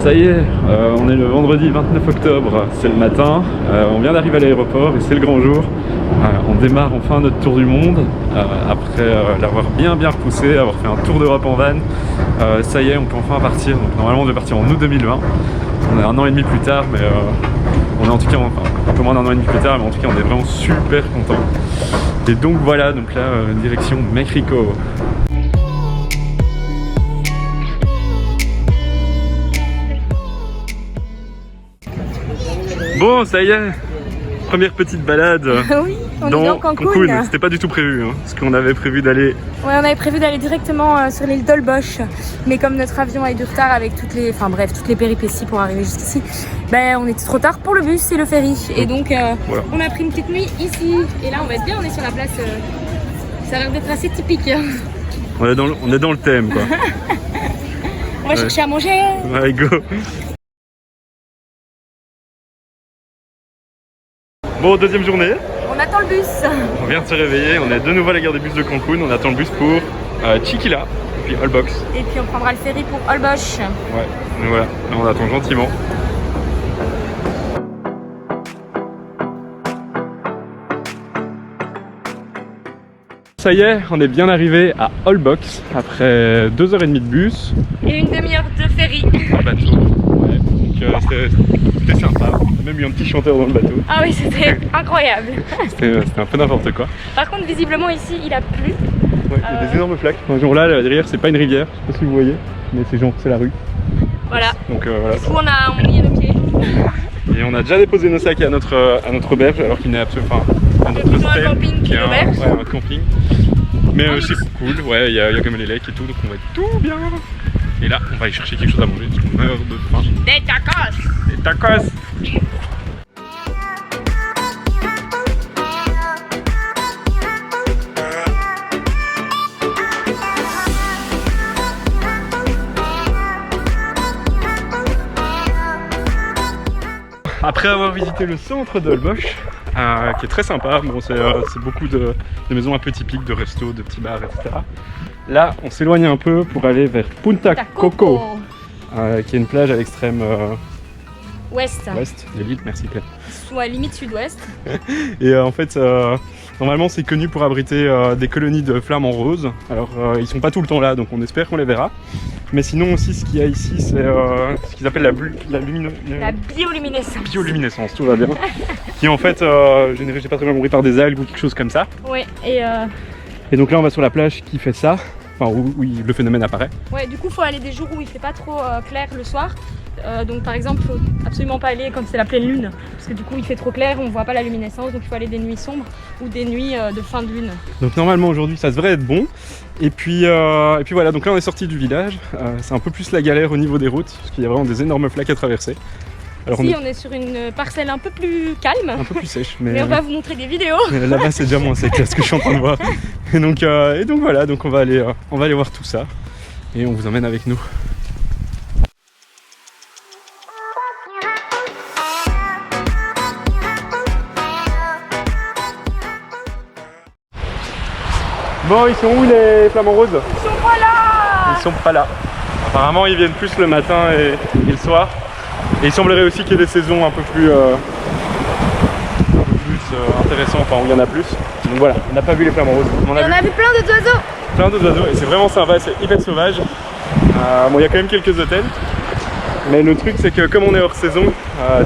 Ça y est, on est le vendredi 29 octobre, c'est le matin, on vient d'arriver à l'aéroport et c'est le grand jour. On démarre enfin notre tour du monde, après l'avoir bien repoussé, avoir fait un tour d'Europe en van. Ça y est, on peut enfin partir, donc normalement on devait partir en août 2020. On est un an et demi plus tard, mais on est en tout cas un peu moins d'un an et demi plus tard, mais en tout cas on est vraiment super contents. Et donc voilà, donc là, direction Mexico. Bon, ça y est, première petite balade oui, on est dans dans Cancun. C'était pas du tout prévu, hein, parce qu'on avait prévu d'aller... Ouais, on avait prévu d'aller directement sur l'île d'Holbox, mais comme notre avion a eu du retard avec toutes les péripéties pour arriver jusqu'ici, ben on était trop tard pour le bus et le ferry. Et donc voilà. On a pris une petite nuit ici, et là on va être bien, on est sur la place, ça a l'air d'être assez typique. On est dans le thème quoi. On va chercher à manger. Ouais, go. Bon, deuxième journée. On attend le bus. On vient de se réveiller, on est de nouveau à la gare des bus de Cancun, on attend le bus pour Chiquila, puis Holbox. Et puis on prendra le ferry pour Holbox. Ouais, donc voilà, là, on attend gentiment. Ça y est, on est bien arrivé à Holbox après 2h30 de bus. Et une demi-heure de ferry. En bateau. Ouais, donc c'était sympa. On a même eu un petit chanteur dans le bateau. Ah oui, c'était incroyable. C'était un peu n'importe quoi. Par contre, visiblement ici, il a plu. Ouais, il y a des énormes flaques. Genre là, derrière, c'est pas une rivière, je sais pas si vous voyez, mais c'est la rue. Voilà. Donc voilà. Du coup, on y est nos pieds. Et on a déjà déposé nos sacs à notre auberge, alors qu'il n'est absolument pas à notre stèle, un camping qui est une auberge. Ouais, un camping. Mais c'est cool, ouais, il y a comme les lacs et tout, donc on va être tout bien. Et là, on va aller chercher quelque chose à manger, parce qu'on meurt de faim. Des tacos. Des tacos. Après avoir visité le centre de Holbox, qui est très sympa, bon, c'est beaucoup de maisons un peu typiques, de restos, de petits bars, etc. Là, on s'éloigne un peu pour aller vers Punta Coco, qui est une plage à l'extrême ouest de l'île, merci Claire. Soit limite sud-ouest. Et en fait, normalement c'est connu pour abriter des colonies de flamants roses. Alors ils sont pas tout le temps là, donc on espère qu'on les verra. Mais sinon aussi ce qu'il y a ici, c'est ce qu'ils appellent la bioluminescence. Bioluminescence, tout va bien. Qui est en fait générée, je sais pas très bien compris, par des algues ou quelque chose comme ça. Ouais, et donc là on va sur la plage qui fait ça, enfin où le phénomène apparaît. Ouais, du coup faut aller des jours où il fait pas trop clair le soir. Donc par exemple, il faut absolument pas aller quand c'est la pleine lune, parce que du coup il fait trop clair, on voit pas la luminescence, donc il faut aller des nuits sombres ou des nuits de fin de lune. Donc normalement aujourd'hui ça devrait être bon. Et puis voilà, donc là on est sorti du village, c'est un peu plus la galère au niveau des routes, parce qu'il y a vraiment des énormes flaques à traverser. Alors on est sur une parcelle un peu plus calme, un peu plus sèche, mais on va vous montrer des vidéos. Là-bas c'est déjà moins sec, là, ce que je suis en train de voir. Et donc voilà, donc on va aller voir tout ça et on vous emmène avec nous. Bon, ils sont où les flamants roses? Ils sont pas là. Ils sont pas là. Apparemment ils viennent plus le matin et le soir. Et il semblerait aussi qu'il y ait des saisons un peu plus intéressantes, enfin où il y en a plus. Donc voilà, on n'a pas vu les flamants roses. On a vu plein d'autres oiseaux. Plein d'autres oiseaux et c'est vraiment sympa, c'est hyper sauvage. Bon, il y a quand même quelques hôtels. Mais le truc c'est que comme on est hors saison,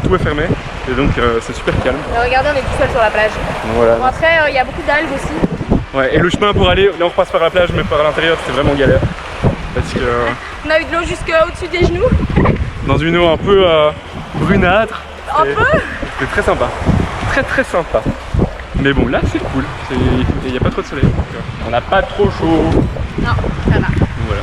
tout est fermé. Et donc c'est super calme. Et regardez, on est tout seul sur la plage. Donc, voilà. Bon, après il y a beaucoup d'algues aussi. Ouais, et le chemin pour aller, là on repasse par la plage mais par l'intérieur c'était vraiment galère. Parce que on a eu de l'eau jusqu'au-dessus des genoux. Dans une eau un peu brunâtre. Un peu. C'était très sympa. Très sympa. Mais bon là c'est cool. Il n'y a pas trop de soleil. Donc, on n'a pas trop chaud. Non, ça va. Donc, voilà.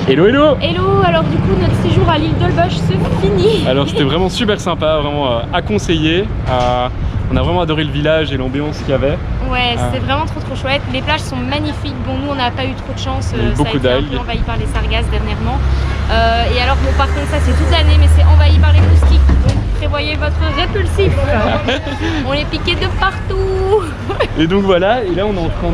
Hello hello. Hello, alors du coup notre séjour à l'île d'Holbox se finit. Alors c'était vraiment super sympa, vraiment à conseiller. On a vraiment adoré le village et l'ambiance qu'il y avait. Ouais, c'était vraiment trop chouette. Les plages sont magnifiques. Bon, nous on n'a pas eu trop de chance, beaucoup ça a été un d'algues. peu envahi par les sargasses dernièrement. Et alors bon, par contre ça c'est toute l'année, mais c'est envahi par les moustiques, donc prévoyez votre répulsif. On les piquait de partout. Et donc voilà, et là on est en train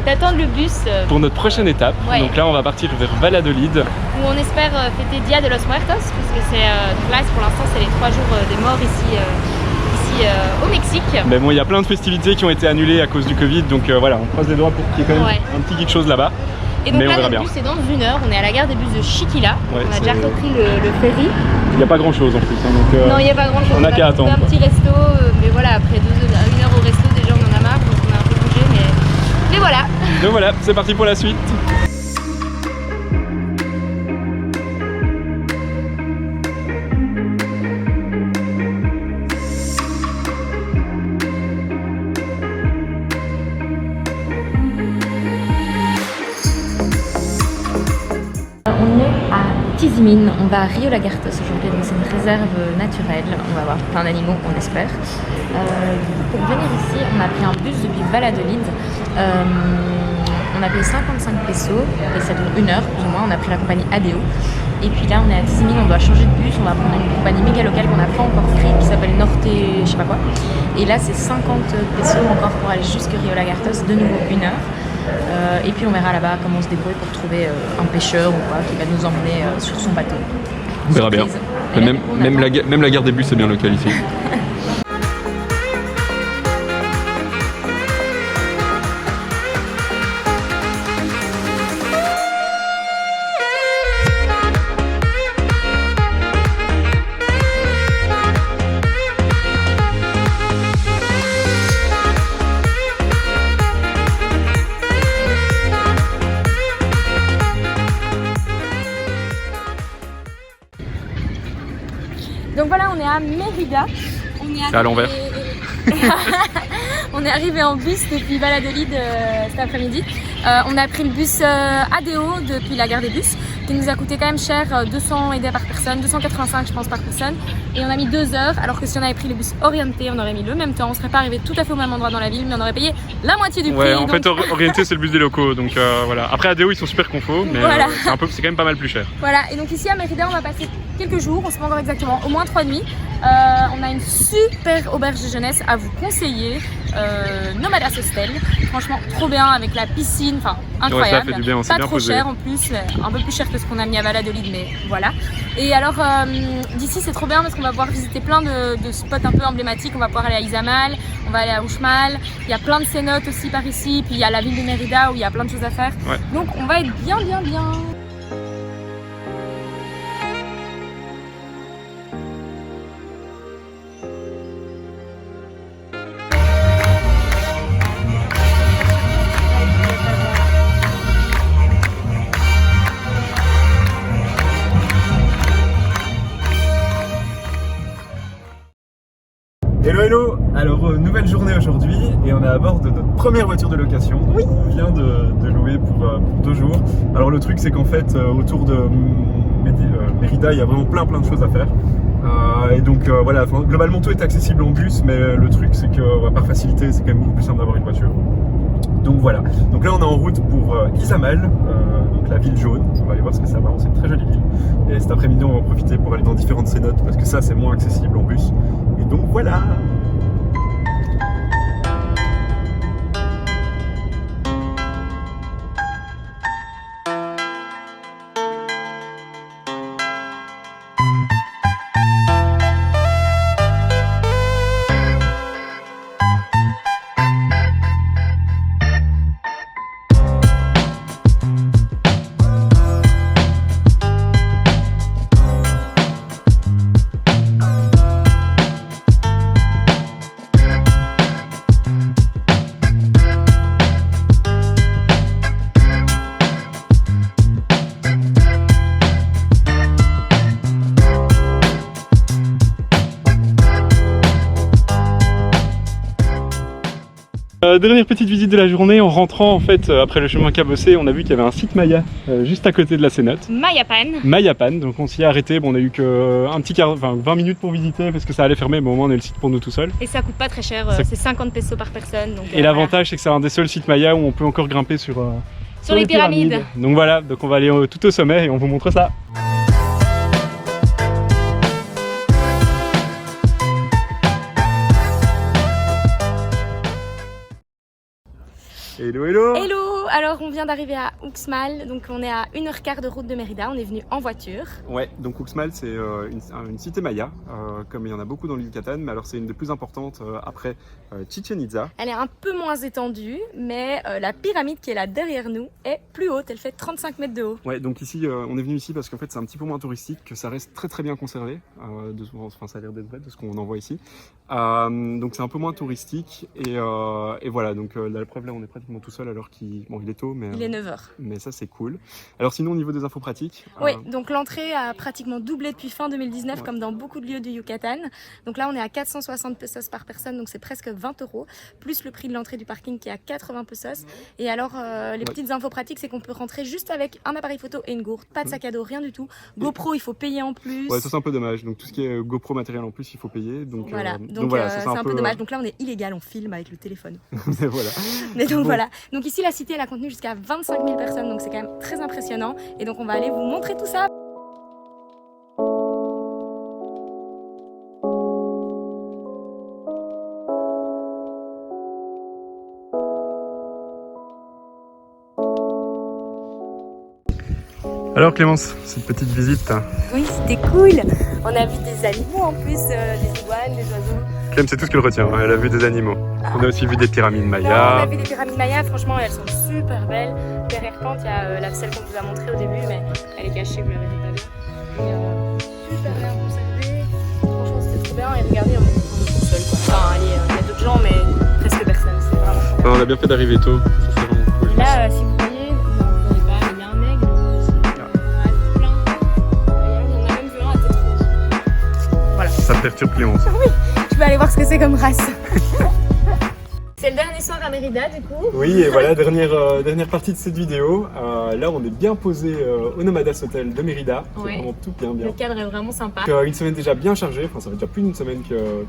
d'attendre le bus pour notre prochaine étape. Ouais. Donc là on va partir vers Valladolid, où on espère fêter Dia de los Muertos, puisque c'est donc là pour l'instant c'est les 3 jours des morts ici au Mexique. Mais bon, il y a plein de festivités qui ont été annulées à cause du Covid, donc voilà, on croise les doigts pour qu'il y ait quand même un petit quelque chose là-bas. Et donc là, notre bus c'est dans 1 heure, on est à la gare des bus de Chiquila, on a déjà repris le ferry. Il n'y a pas grand chose en plus, hein, donc non, il n'y a pas grand chose, on a qu'à attendre. Un petit resto, mais voilà, après 1 heure au resto, déjà on en a marre, donc on a un peu bougé, mais voilà. Donc voilà, c'est parti pour la suite. On est à Tizimin, on va à Rio Lagartos aujourd'hui, donc c'est une réserve naturelle, on va voir plein d'animaux, on espère. Pour venir ici, on a pris un bus depuis Valladolid, on a payé 55 pesos et ça dure 1 heure plus ou moins, on a pris la compagnie Adeo. Et puis là on est à Tizimin, on doit changer de bus, on va prendre une compagnie méga locale qu'on n'a pas encore pris qui s'appelle Norte, je sais pas quoi. Et là c'est 50 pesos encore pour aller jusqu'à Rio Lagartos, de nouveau 1 heure. Et puis on verra là-bas comment on se débrouille pour trouver un pêcheur ou quoi qui va nous emmener sur son bateau. On verra bien. Même la gare des bus est bien locale ici. Donc voilà, on est à Mérida. C'est à l'envers. On est arrivé en bus depuis Valladolid cet après-midi. On a pris le bus ADO depuis la gare des bus, qui nous a coûté quand même cher, 200 ED par personne, 285 je pense par personne. Et on a mis 2 heures, alors que si on avait pris le bus Orienté, on aurait mis le même temps. On serait pas arrivé tout à fait au même endroit dans la ville, mais on aurait payé la moitié du prix. Ouais, en fait Orienté c'est le bus des locaux, donc voilà. Après ADO ils sont super confos, mais voilà. c'est quand même pas mal plus cher. Voilà, et donc ici à Mérida on va passer quelques jours, on sait pas encore exactement, au moins 3 nuits. On a une super auberge de jeunesse à vous conseiller, Nomadas Hostel, franchement trop bien avec la piscine, enfin incroyable, ouais, ça fait du bien, pas bien trop posé. Cher en plus, un peu plus cher que ce qu'on a mis à Valladolid, mais voilà. Et alors d'ici c'est trop bien parce qu'on va pouvoir visiter plein de spots un peu emblématiques, on va pouvoir aller à Izamal, on va aller à Uxmal, il y a plein de cénotes aussi par ici, puis il y a la ville de Mérida où il y a plein de choses à faire, donc on va être bien. Hello, alors nouvelle journée aujourd'hui et on est à bord de notre première voiture de location. Oui. On vient de louer pour 2 jours. Alors le truc c'est qu'en fait autour de Mérida il y a vraiment plein de choses à faire. Et donc voilà, globalement tout est accessible en bus, mais le truc c'est que par facilité c'est quand même beaucoup plus simple d'avoir une voiture. Donc voilà, donc là on est en route pour Izamal, donc la ville jaune, on va aller voir ce que ça va, c'est une très jolie ville. Et cet après-midi on va en profiter pour aller dans différentes cénotes parce que ça c'est moins accessible en bus. Et donc voilà. Dernière petite visite de la journée, en rentrant en fait après le chemin cabossé, on a vu qu'il y avait un site Maya juste à côté de la cénote. Mayapan, donc on s'y est arrêté, bon, on a eu que 20 minutes pour visiter parce que ça allait fermer, mais au moins on a le site pour nous tout seul. Et ça coûte pas très cher, c'est 50 pesos par personne. Donc, et l'avantage c'est que c'est un des seuls sites Maya où on peut encore grimper sur les pyramides. Donc voilà, donc on va aller tout au sommet et on vous montre ça. Hello, hello! Hello! Alors on vient d'arriver à Uxmal, donc on est à 1h15 de route de Mérida, on est venu en voiture. Ouais, donc Uxmal c'est une cité maya, comme il y en a beaucoup dans l'île Yucatan, mais alors c'est une des plus importantes après Chichen Itza. Elle est un peu moins étendue, mais la pyramide qui est là derrière nous est plus haute, elle fait 35 mètres de haut. Ouais, donc ici, on est venu ici parce qu'en fait c'est un petit peu moins touristique, que ça reste très bien conservé, enfin ça a l'air d'être vrai de ce qu'on en voit ici. Donc c'est un peu moins touristique et voilà, donc la preuve là on est pratiquement tout seul alors qu'il il est tôt, mais il est 9h. Mais ça c'est cool. Alors sinon au niveau des infos pratiques. Oui, donc l'entrée a pratiquement doublé depuis fin 2019 comme dans beaucoup de lieux du Yucatan. Donc là on est à 460 pesos par personne, donc c'est presque 20 €, plus le prix de l'entrée du parking qui est à 80 pesos. Et alors les petites infos pratiques, c'est qu'on peut rentrer juste avec un appareil photo et une gourde, pas de sac à dos, rien du tout. GoPro il faut payer en plus. Ouais, ça c'est un peu dommage, donc tout ce qui est GoPro matériel en plus il faut payer. Donc voilà, voilà, c'est un peu dommage. Donc là on est illégal, on filme avec le téléphone. Mais voilà. Mais donc voilà. Donc ici la cité elle a contenu jusqu'à 25 000 personnes, donc c'est quand même très impressionnant. Et donc on va aller vous montrer tout ça. Alors Clémence, cette petite visite. Oui, c'était cool. On a vu des animaux en plus, des iguanes, des oiseaux. Clem, c'est tout ce qu'elle retient, elle a vu des animaux. On a aussi vu des pyramides mayas. On a vu des pyramides mayas, franchement elles sont super belles. Derrière Pente, il y a celle qu'on vous a montrée au début, mais elle est cachée, vous la verrez pas bien. Et, super bien conservée. Franchement c'était trop bien. Et regardez, on est tout seul quoi. Enfin, allez, il y a d'autres gens, mais presque personne. C'est vraiment sympa. On a bien fait d'arriver tôt, ça c'est vraiment cool. Et là, si vous voyez, non, vous voyez pas, il y a un aigle. On a même vu un à tête rouge. Voilà. Ça perturbe Clémence. Oui, tu peux aller voir ce que c'est comme race. C'est le dernier soir à Mérida du coup. Oui, et voilà, dernière partie de cette vidéo. Là, on est bien posé au Nomadas Hotel de Mérida. C'est vraiment tout bien. Le cadre est vraiment sympa. Donc, une semaine déjà bien chargée, enfin ça fait déjà plus d'une semaine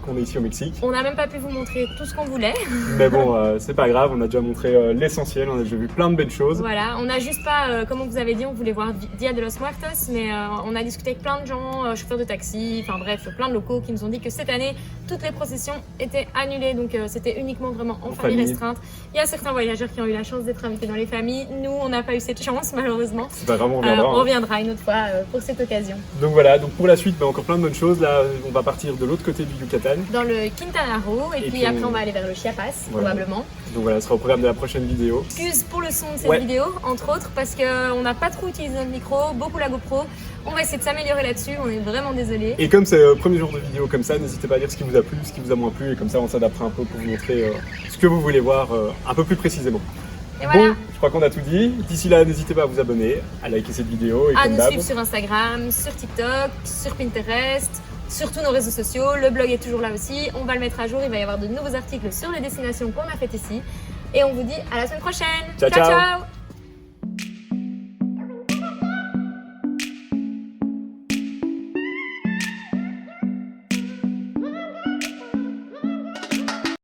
qu'on est ici au Mexique. On n'a même pas pu vous montrer tout ce qu'on voulait. Mais bon, c'est pas grave, on a déjà montré l'essentiel, on a déjà vu plein de belles choses. Voilà, on n'a juste pas, comme on vous avait dit, on voulait voir Dia de los Muertos, mais on a discuté avec plein de gens, chauffeurs de taxi, enfin bref, plein de locaux qui nous ont dit que cette année, toutes les processions étaient annulées, donc c'était uniquement vraiment en famille restreinte. Il y a certains voyageurs qui ont eu la chance d'être invités dans les familles. Nous, on n'a pas eu cette chance, malheureusement. C'est pas grave, on reviendra. On reviendra une autre fois pour cette occasion. Donc voilà, donc pour la suite, encore plein de bonnes choses. Là, on va partir de l'autre côté du Yucatan. Dans le Quintana Roo, et puis après, on va aller vers le Chiapas, probablement. Donc voilà, ce sera au programme de la prochaine vidéo. Excuse pour le son de cette vidéo, entre autres, parce qu'on n'a pas trop utilisé notre micro, beaucoup la GoPro. On va essayer de s'améliorer là-dessus, on est vraiment désolé. Et comme c'est le premier jour de vidéo comme ça, n'hésitez pas à dire ce qui vous a plu, ce qui vous a moins plu, et comme ça on s'adaptera un peu pour vous montrer ce que vous voulez voir un peu plus précisément. Et voilà. Bon, je crois qu'on a tout dit. D'ici là, n'hésitez pas à vous abonner, à liker cette vidéo. Et à nous suivre sur Instagram, sur TikTok, sur Pinterest, sur tous nos réseaux sociaux. Le blog est toujours là aussi, on va le mettre à jour, il va y avoir de nouveaux articles sur les destinations qu'on a faites ici. Et on vous dit à la semaine prochaine. Ciao, ciao.